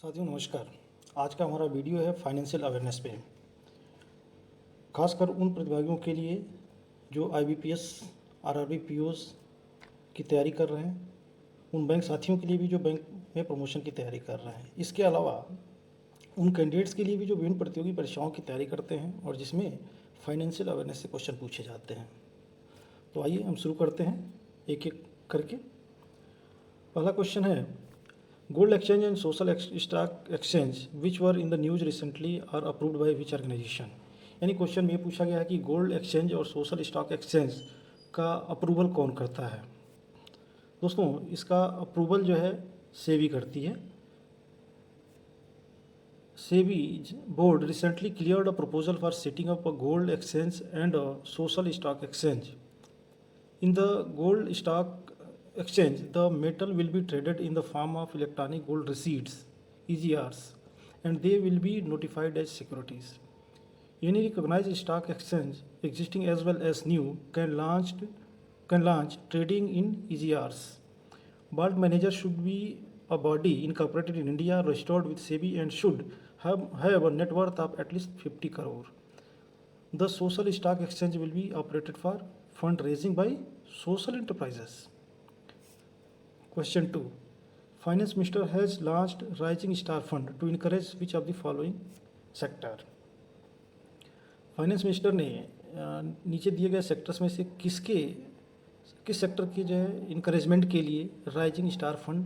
साथियों नमस्कार। आज का हमारा वीडियो है फाइनेंशियल अवेयरनेस पे, खासकर उन प्रतिभागियों के लिए जो आईबीपीएस आरआरबी पीओस की तैयारी कर रहे हैं, उन बैंक साथियों के लिए भी जो बैंक में प्रमोशन की तैयारी कर रहे हैं। इसके अलावा उन कैंडिडेट्स के लिए भी जो विभिन्न प्रतियोगी परीक्षाओं की तैयारी करते हैं और जिसमें फाइनेंशियल अवेयरनेस से क्वेश्चन पूछे जाते हैं। तो आइए हम शुरू करते हैं एक एक करके। पहला क्वेश्चन है, gold exchange and social stock exchange which were in the news recently are approved by which organization. यानी क्वेश्चन में ये पूछा गया है कि गोल्ड एक्सचेंज और सोशल स्टॉक एक्सचेंज का अप्रूवल कौन करता है। दोस्तों इसका अप्रूवल जो है सेबी करती है। SEBI board recently cleared a proposal for setting up a gold exchange and a social stock exchange. In the gold stock exchange, the metal will be traded in the form of electronic gold receipts (EGRs), and they will be notified as securities. Any recognized stock exchange, existing as well as new, can launch trading in EGRs. Vault manager should be a body incorporated in India, registered with SEBI, and should have a net worth of at least 50 crore. The social stock exchange will be operated for fundraising by social enterprises. Question 2. Finance Minister has launched Rising Star Fund to encourage which of the following sector? Finance minister ने नीचे दिए गए sectors में से किस sector की जो है इंकरेजमेंट के लिए राइजिंग स्टार फंड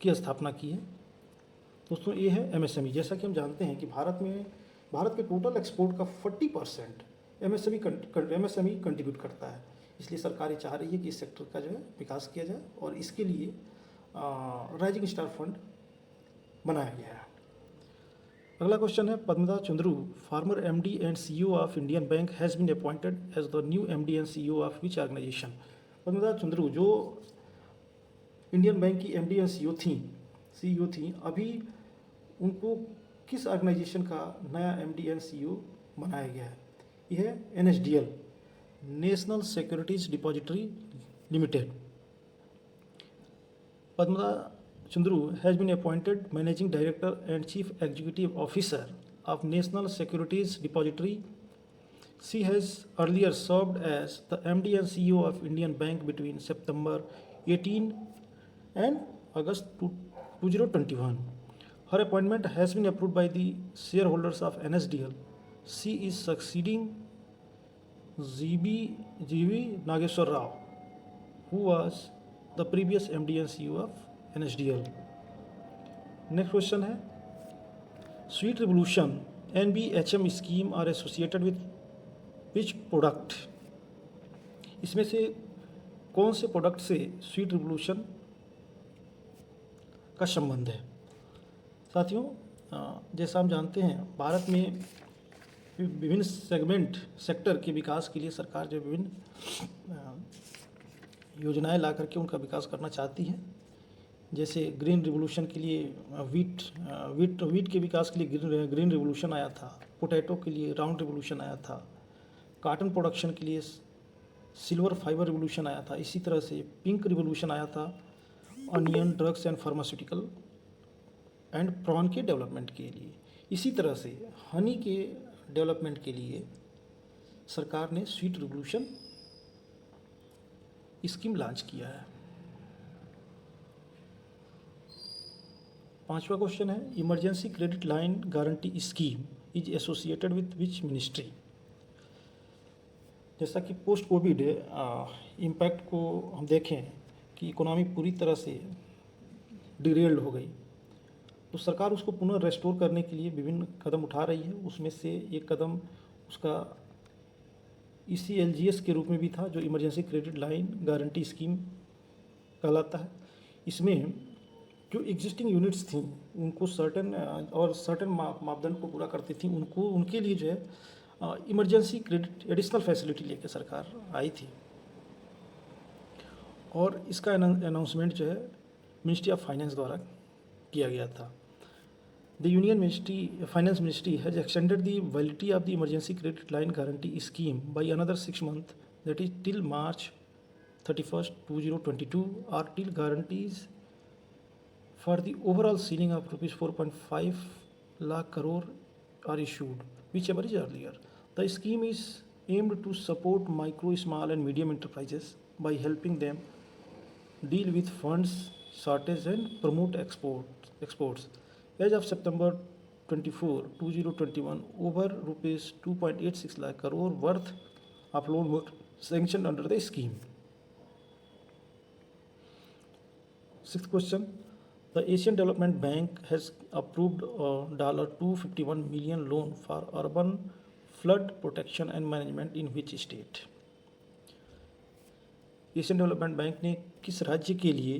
की स्थापना की है। दोस्तों ये है एमएसएमई। जैसा कि हम जानते हैं कि भारत के टोटल एक्सपोर्ट का 40% एमएसएमई कंट्रीब्यूट करता है। इसलिए सरकार ये चाह रही है कि इस सेक्टर का जो है विकास किया जाए और इसके लिए राइजिंग स्टार फंड बनाया गया है। अगला क्वेश्चन है, Padmaja Chandru, former MD and CEO of Indian Bank, has been appointed as the new MD and CEO of which organisation. Padmaja Chandru जो इंडियन बैंक की एमडी एंड सीईओ थी, अभी उनको किस ऑर्गेनाइजेशन का नया एमडी एंड सीईओ बनाया गया है? यह है NSDL, National Securities Depository Limited. Padmaja Chandru has been appointed managing director and chief executive officer of National Securities Depository. She has earlier served as the MD and CEO of Indian Bank between September 18 and August 2021. Her appointment has been approved by the shareholders of NSDL. She is succeeding GV Nageshwar Rao, who was the previous MD and CEO of NSDL. Next question है, Sweet Revolution NBHM scheme are associated with which product? इसमें से कौन से product से sweet revolution का संबंध है? साथियों जैसा हम जानते हैं, भारत में विभिन्न सेक्टर के विकास के लिए सरकार जो विभिन्न योजनाएं ला करके उनका विकास करना चाहती है। जैसे ग्रीन रिवोल्यूशन के लिए वीट के विकास के लिए ग्रीन रिवोल्यूशन आया था, पोटैटो के लिए राउंड रिवोल्यूशन आया था, कॉटन प्रोडक्शन के लिए सिल्वर फाइबर रिवोल्यूशन आया था, इसी तरह से पिंक रिवोल्यूशन आया था onion, drugs and pharmaceutical and prawn के डेवलपमेंट के लिए। इसी तरह से हनी के डेवलपमेंट के लिए सरकार ने स्वीट रिवोल्यूशन स्कीम लॉन्च किया है। पांचवा क्वेश्चन है, emergency credit line guarantee scheme is associated with which ministry. जैसा कि पोस्ट कोविड इम्पैक्ट को हम देखें कि इकोनॉमी पूरी तरह से डिरेल्ड हो गई, तो सरकार उसको पुनः रेस्टोर करने के लिए विभिन्न कदम उठा रही है। उसमें से एक कदम उसका ECLGS के रूप में भी था, जो emergency credit line guarantee scheme कहलाता है। इसमें जो एग्जिस्टिंग यूनिट्स थी उनको सर्टेन मापदंड को पूरा करती थी, उनके लिए जो है इमरजेंसी क्रेडिट एडिशनल फैसिलिटी लेकर सरकार आई थी और इसका अनाउंसमेंट जो है मिनिस्ट्री ऑफ फाइनेंस द्वारा किया गया था। The union finance ministry has extended the validity of the emergency credit line guarantee scheme by another 6 months, that is till March 31, 2022 और till guarantees for the overall ceiling of rupees 4.5 lakh crore are issued, whichever is earlier. The scheme is aimed to support micro, small, and medium enterprises by helping them deal with funds shortage and promote exports. As of September 24, 2021, over rupees 2.86 lakh crore worth of loan were sanctioned under the scheme. Sixth question. The Asian Development Bank has approved a $251 million loan for urban flood protection and management in which state? Asian development bank ने किस राज्य के लिए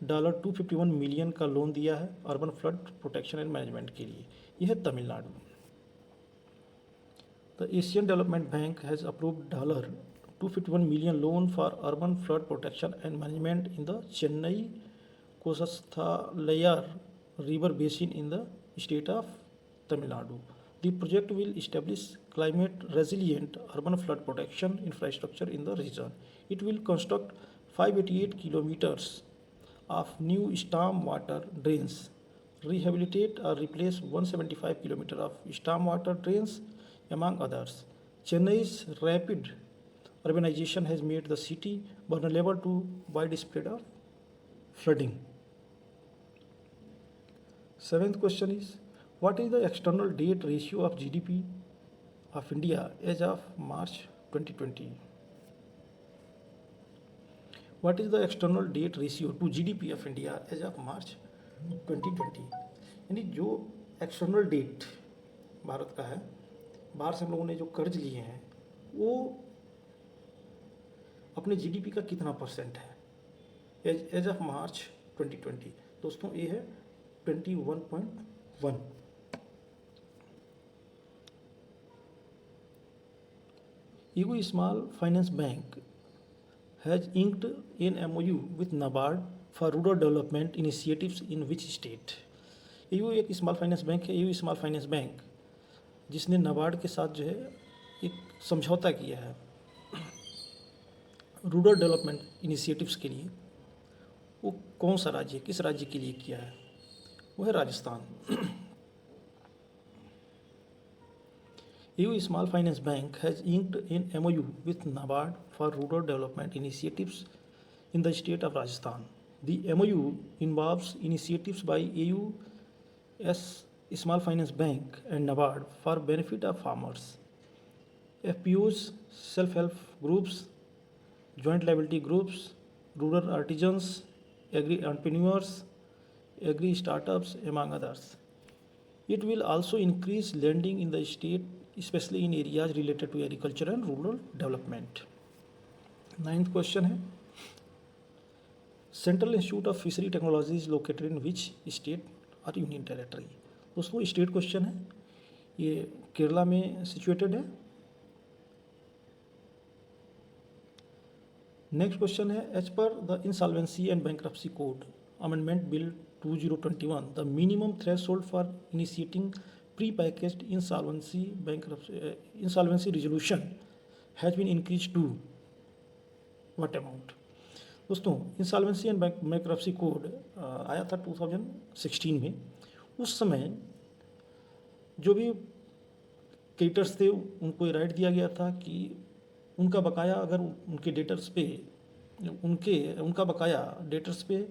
$251 million का loan दिया है urban flood protection and management के लिए? यह है Tamil Nadu. The Asian development bank has approved $251 million loan for urban flood protection and management in the Chennai Kosasthalayar river basin in the state of Tamil Nadu. The project will establish climate resilient urban flood protection infrastructure in the region. It will construct 588 kilometers of new storm water drains, rehabilitate or replace 175 kilometers of storm water drains, among others. Chennai's rapid urbanization has made the city vulnerable to widespread of flooding. Seventh question is, what is the external debt ratio of GDP of India as of March 2020? What is the external debt ratio to GDP of India as of March 2020? यानी जो external debt Bharat का है, बाहर से हम लोगों ने जो कर्ज लिए हैं वो अपने जीडीपी का कितना परसेंट है एज ऑफ मार्च 2020? दोस्तों ये है 21.1. EU Small Finance Bank has inked an MOU with NABARD for rural development initiatives in which state? EU एक स्मॉल फाइनेंस बैंक है, EU स्मॉल फाइनेंस बैंक जिसने नाबार्ड के साथ जो है एक समझौता किया है रूरल डेवलपमेंट इनिशिएटिव्स के लिए. वो कौन सा राज्य, किस राज्य के लिए किया है? वो है Rajasthan. EU Small Finance Bank has inked an MOU with NABARD for rural development initiatives in the state of Rajasthan. The MOU involves initiatives by EU Small Finance Bank and NABARD for benefit of farmers, FPOs, self-help groups, joint liability groups, rural artisans, agri-entrepreneurs, agri-startups, among others. It will also increase lending in the state, especially in areas related to agriculture and rural development. Ninth question है, Central Institute of Fishery Technology is located in which state or union territory? दोस्तों state question है, ये केरला में situated है. Next question है, as per the insolvency and bankruptcy code amendment bill 2021, the minimum threshold for initiating pre packaged insolvency resolution has been increase to what amount? दोस्तों insolvency and bankruptcy code आया था 2016 में. उस समय जो भी क्रेडिटर्स थे उनको राइट दिया गया था कि उनका बकाया अगर उनके डेटर्स पे उनका बकाया डेटर्स पे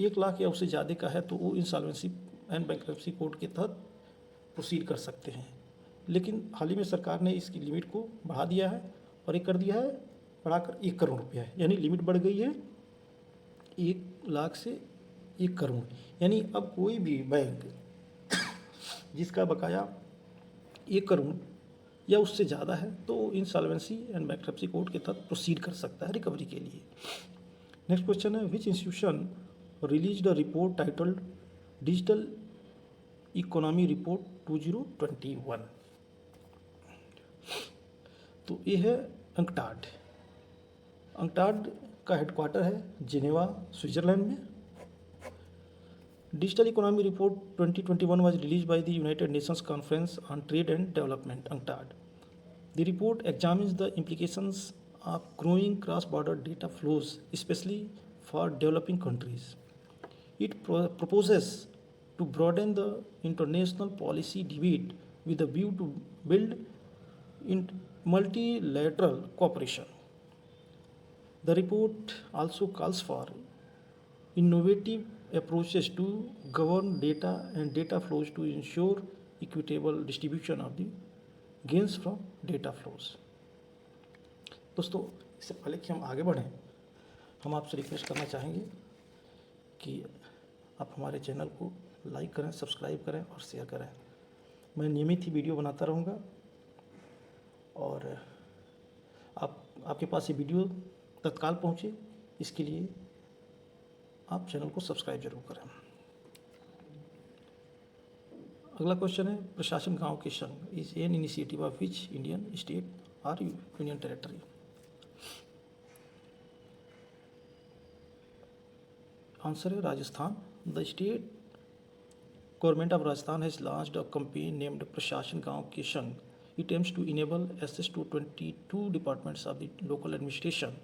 1 लाख या उससे ज़्यादा का है तो वो इंसॉल्वेंसी एंड बैंक्रप्सी कोड के तहत प्रोसीड कर सकते हैं. लेकिन हाल ही में सरकार ने इसकी लिमिट को बढ़ा दिया है और ये कर दिया है बढ़ाकर 1 करोड़ रुपया है, यानी लिमिट बढ़ गई है 1 लाख से 1 करोड़. यानी अब कोई भी बैंक जिसका बकाया 1 करोड़ या उससे ज़्यादा है तो इंसॉल्वेंसी एंड बैंक्रप्सी कोड के तहत प्रोसीड कर सकता है रिकवरी के लिए. नेक्स्ट क्वेश्चन है, विच institution released a report titled digital economy report 2021? तो ये है अंकटाड. अंकटाड का हेडक्वार्टर है जिनेवा, स्विट्जरलैंड में. Digital Economy Report 2021 was released by the United Nations Conference on Trade and Development, UNCTAD. The report examines the implications of growing cross-border data flows, especially for developing countries. It proposes to broaden the international policy debate with a view to build in multilateral cooperation. The report also calls for innovative approaches to govern data and data flows to ensure equitable distribution of the gains from data flows. दोस्तों, इससे पहले कि हम आगे बढ़ें, हम आपसे request करना चाहेंगे कि आप हमारे चैनल को लाइक करें, सब्सक्राइब करें और शेयर करें। मैं नियमित ही वीडियो बनाता रहूँगा और आपके पास ये वीडियो तत्काल पहुँचे, इसके लिए आप चैनल को सब्सक्राइब जरूर करें। अगला क्वेश्चन है, प्रशासन गांव के संग is an initiative of which Indian state और यूनियन टेरिटरी। आंसर है Rajasthan. The state government of Rajasthan has launched a campaign named प्रशासन गांव के संग. It aims to enable access to 22 departments of the local administration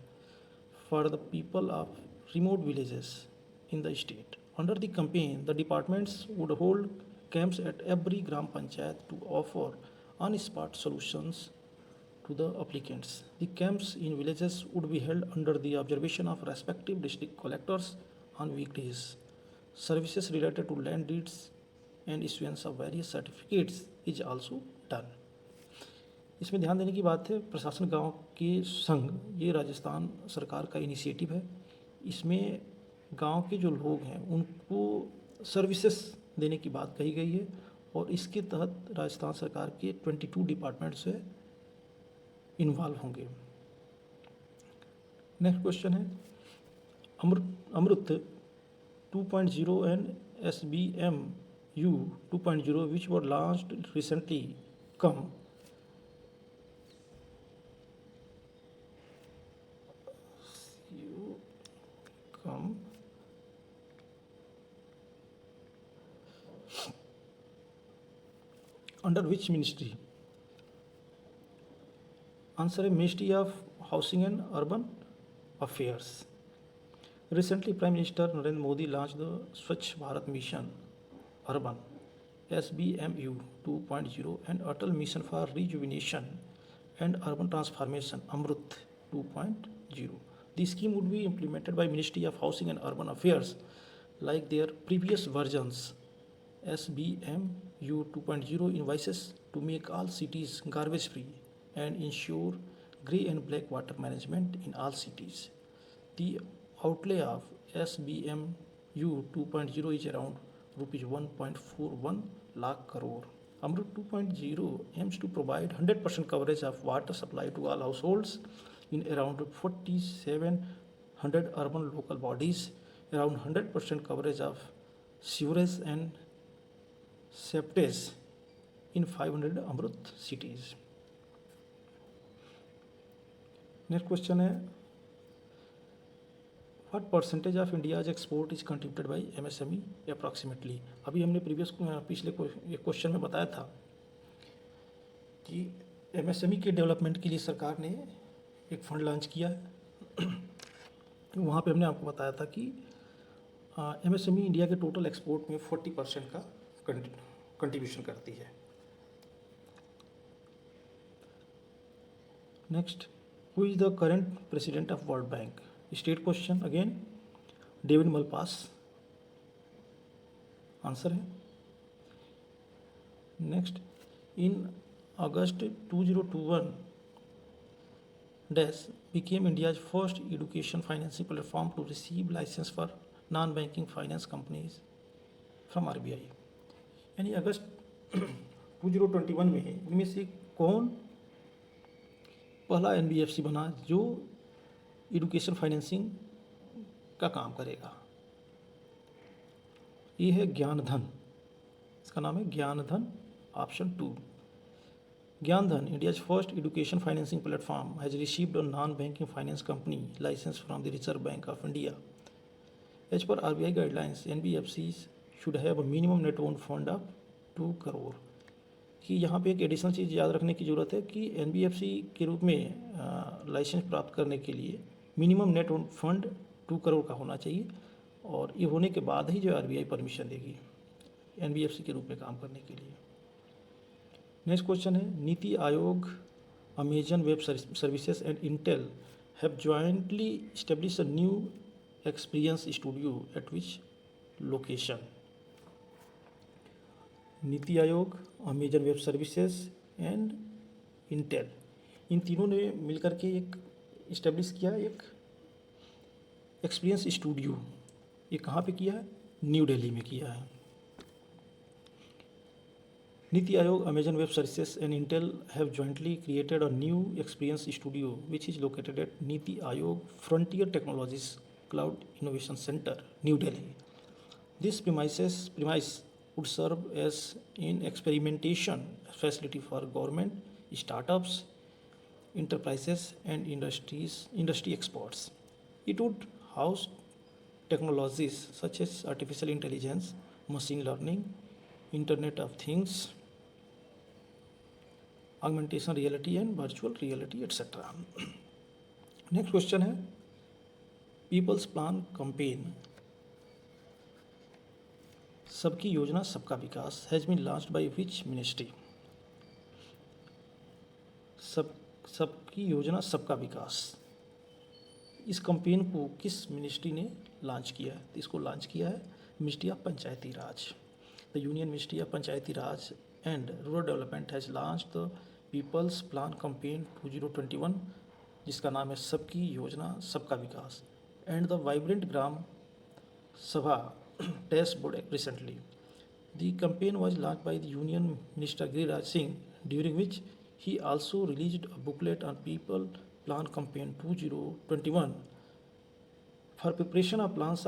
for the people of remote villages in the state. Under the campaign, the departments would hold camps at every Gram Panchayat to offer on-spot solutions to the applicants. The camps in villages would be held under the observation of respective district collectors on weekdays. Services related to land deeds and issuance of various certificates is also done. इसमें ध्यान देने की बात है, प्रशासन गांव के संघ ये राजस्थान सरकार का इनिशिएटिव है। इसमें गांव के जो लोग हैं उनको सर्विसेज देने की बात कही गई है और इसके तहत राजस्थान सरकार के 22 डिपार्टमेंट से इन्वॉल्व होंगे। नेक्स्ट क्वेश्चन है, अमृत 2.0 and SBMU 2.0 which were launched recently come under which ministry? Answer है Ministry of Housing and Urban Affairs. Recently, Prime Minister Narendra Modi launched the Swachh Bharat Mission Urban SBMU 2.0 and Atal Mission for Rejuvenation and Urban Transformation Amrut 2.0. The scheme would be implemented by Ministry of Housing and Urban Affairs like their previous versions. SBMU 2.0 invites to make all cities garbage free and ensure grey and black water management in all cities. The outlay of SBMU 2.0 is around rupees 1.41 lakh crore. Amrut 2.0 aims to provide 100% coverage of water supply to all households in around 4,700 urban local bodies, around 100% coverage of sewerage and septage in 500 Amrut cities. Next question है, what percentage of India's export is contributed by MSME approximately? अभी हमने पिछले question में बताया था कि MSME के development के लिए सरकार ने एक फंड लॉन्च किया है। वहाँ पे हमने आपको बताया था कि MSME इंडिया के टोटल एक्सपोर्ट में 40% का कंट्रीब्यूशन करती है। Next, who is the current president of world bank? State question again, David Malpass answer है। Next, in August 2021 dash became India's first education financing platform to receive license for non-banking finance companies from RBI. यानी अगस्त 2021 में इनमें से कौन पहला NBFC बना जो education financing का काम करेगा? ये है ज्ञानधन, इसका नाम है Gyandhan, option 2। Gyandhan, India's first education financing platform, has received a non-banking finance company license from the Reserve Bank of India. As per RBI guidelines, NBFCs should have a minimum net owned fund of 2 crore. कि यहाँ पे एक additional चीज़ याद रखने की ज़रूरत है कि NBFC के रूप में लाइसेंस प्राप्त करने के लिए minimum net own fund 2 crore का होना चाहिए और ये होने के बाद ही जो आरबीआई परमिशन देगी एनबीएफसी के रूप में काम करने के लिए। नेक्स्ट क्वेश्चन है, NITI Aayog, Amazon Web Services and Intel have jointly establish a new experience studio at which location? NITI Aayog, Amazon Web Services and Intel, इन तीनों ने मिलकर के एक इस्टेब्लिश किया एक एक्सपीरियंस स्टूडियो। ये कहाँ पे किया है? न्यू दिल्ली में किया है। NITI Aayog, Amazon Web Services and Intel have jointly created a new experience studio which is located at NITI Aayog frontier technologies cloud innovation centre, new Delhi. This premise would serve as an experimentation facility for government, startups, enterprises, and industry experts. It would house technologies such as artificial intelligence, machine learning, Internet of Things, augmentation reality and virtual reality, etc. Next question है, People's Plan campaign, सबकी योजना सबका विकास, has been launched by which ministry? सबकी योजना सबका विकास, इस campaign को किस मिनिस्ट्री ने लॉन्च किया है? इसको लॉन्च किया है ministry of Panchayati Raj. The union ministry of Panchayati Raj and rural development has launch the people's plan campaign 2021, जिसका नाम है सबकी योजना सबका विकास, एंड द वाइब्रेंट ग्राम सभा dashboard recently. The campaign was launched by the Union Minister Giriraj Singh, during which he also released a booklet on People Plan Campaign 2021 for preparation of plans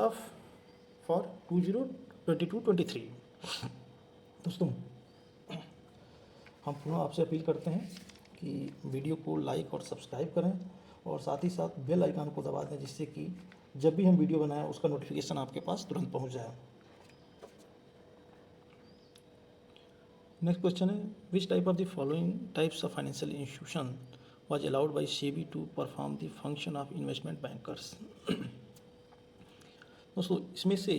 for 2022-23. दोस्तों, हम पुनः आपसे appeal करते हैं कि video को like और subscribe करें और साथ ही साथ बेल आइकन को दबा दें, जिससे कि जब भी हम वीडियो बनाएं उसका नोटिफिकेशन आपके पास तुरंत पहुंच जाए. नेक्स्ट क्वेश्चन है, which type of the following types of financial institution was allowed by SEBI to perform the function of investment bankers? दोस्तों, इसमें से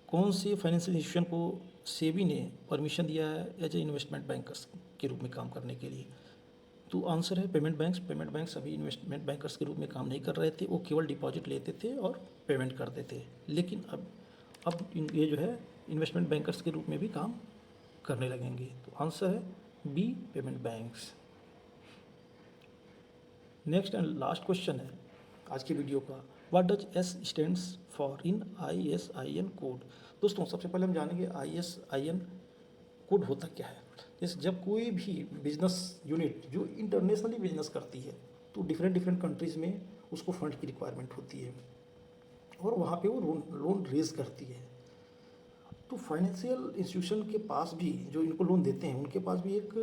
कौन से फाइनेंशियल इंस्टीट्यूशन को सेबी ने परमिशन दिया है एज ए इन्वेस्टमेंट बैंकर्स के रूप में काम करने के लिए? तो आंसर है पेमेंट बैंक्स. पेमेंट बैंक्स अभी इन्वेस्टमेंट बैंकर्स के रूप में काम नहीं कर रहे थे, वो केवल डिपॉजिट लेते थे और पेमेंट करते थे. लेकिन अब ये जो है इन्वेस्टमेंट बैंकर्स के रूप में भी काम करने लगेंगे. तो आंसर है B, payment banks. Next and last question है आज की वीडियो का, what does S stands for in ISIN code? दोस्तों, सबसे पहले हम जानेंगे ISIN कोड होता क्या है. जैसे जब कोई भी बिजनेस यूनिट जो इंटरनेशनली बिजनेस करती है तो डिफरेंट कंट्रीज़ में उसको फंड की रिक्वायरमेंट होती है और वहाँ पे वो लोन रेज करती है. तो फाइनेंशियल इंस्टीट्यूशन के पास भी जो इनको लोन देते हैं उनके पास भी एक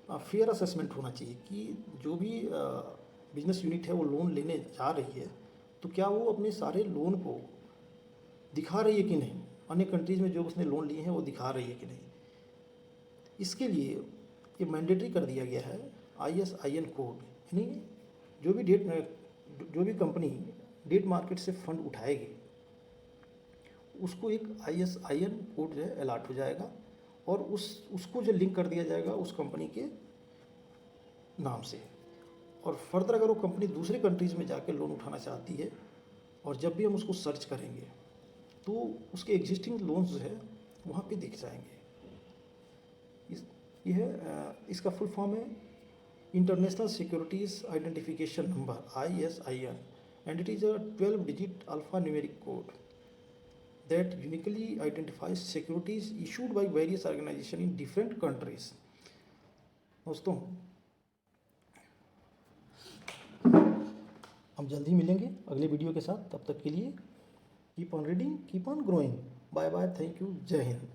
फेयर असेसमेंट होना चाहिए कि जो भी बिजनेस यूनिट है वो लोन लेने जा रही है तो क्या वो अपने सारे लोन को दिखा रही है कि नहीं, अन्य कंट्रीज़ में जो उसने लोन लिए हैं वो दिखा रही है कि नहीं. इसके लिए ये मैंडेटरी कर दिया गया है ISIN कोड. यानी जो भी कंपनी डेट मार्केट से फंड उठाएगी उसको एक ISIN कोड जो है अलॉट हो जाएगा और उसको जो लिंक कर दिया जाएगा उस कंपनी के नाम से. और फर्दर अगर वो कंपनी दूसरी कंट्रीज़ में जाकर लोन उठाना चाहती है और जब भी हम उसको सर्च करेंगे तो उसके एग्जिस्टिंग लोन्स जो है वहाँ पे दिख जाएंगे. इसका फुल फॉर्म है international securities identification number ISIN, and it is a 12-digit alphanumeric code that uniquely identifies securities issued by various organizations in different countries. दोस्तों, हम जल्द ही मिलेंगे अगले वीडियो के साथ. तब तक के लिए keep on reading, keep on growing. Bye bye, thank you, जय हिंद.